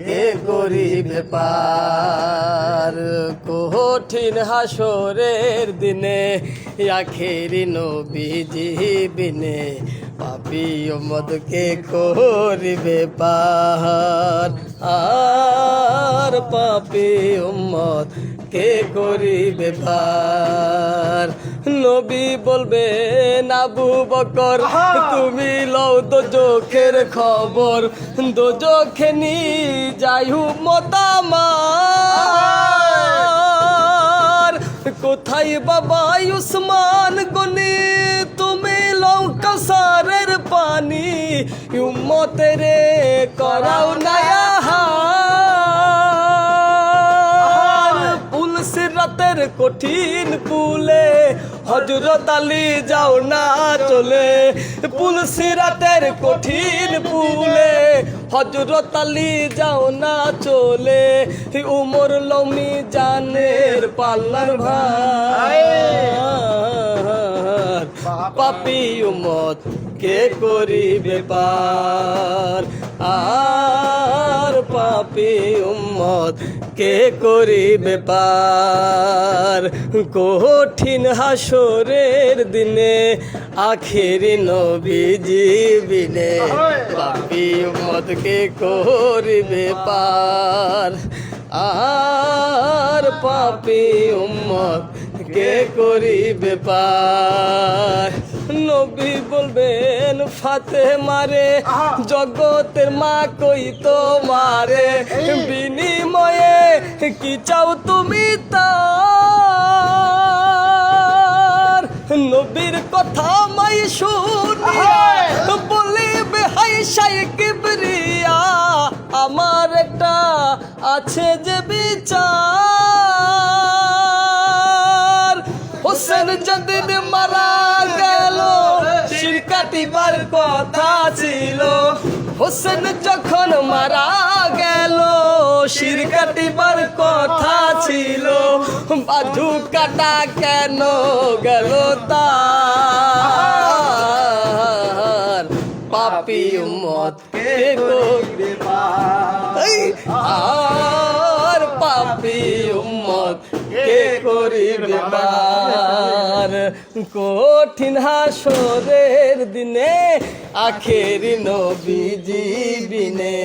কে করিবে পার। কঠিন হাসরের দিনে আখেরি নবীজি বিনে পাপী উম্মত কে করিবে পার। আর পাপী উম্মত কে করিবে পার। নবী বলবেন আবু বকর তুমি লও দোজখের খবর, দোজখে নি যাই উম্মত আমার। কোথায় বাবা উসমান গনি তুমি লও কাউসারের পানি, উম্মতের করাও নায়া রাতের কঠিন পুলে হযরত আলী যাও না চলে। পুলসিরাতের কঠিন পুলে হযরত আলী যাও না চলে। উমর লমি জানের পাল্লার ভার। পাপী উম্মত কে করিবে পার। আর পাপী উম্মত কে করিবে পার। কঠিন হাসরের দিনে আখেরি নবীজি বিনে পাপী উম্মত কে করিবে পার। আর পাপী উম্মত কে করিবে পার। নবী বলবেন ফাতেমারে জগতের মা কই তোমারে, বিনিময়ে কি চাও তুমি তার। নবীর কথা মাই শুনিয়া বলিবে হাই শাই কিবরিয়া, আমার একটা আছে যে বিচার। হোসেন যেদিন মারা গেল শির কাটিবার কথা ছিল, হোসেন যখন মারা গেল শির কাটিবার কথা ছিল। বাজু কাটা কেন গেল তার। পাপী উম্মত কে করিবে পার। আর পাপী উম্মত কে করিবে পার। কঠিন হাসরের দিনে আখেরি নবীজি বিনে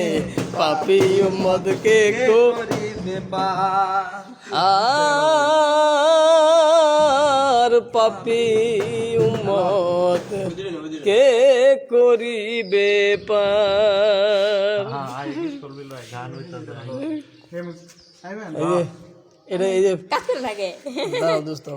পাপী উম্মত কে করিবে পার। আর পাপী উম্মত কে করিবে পার। এটা এই যে কাছে লাগে দাও দোস্ত।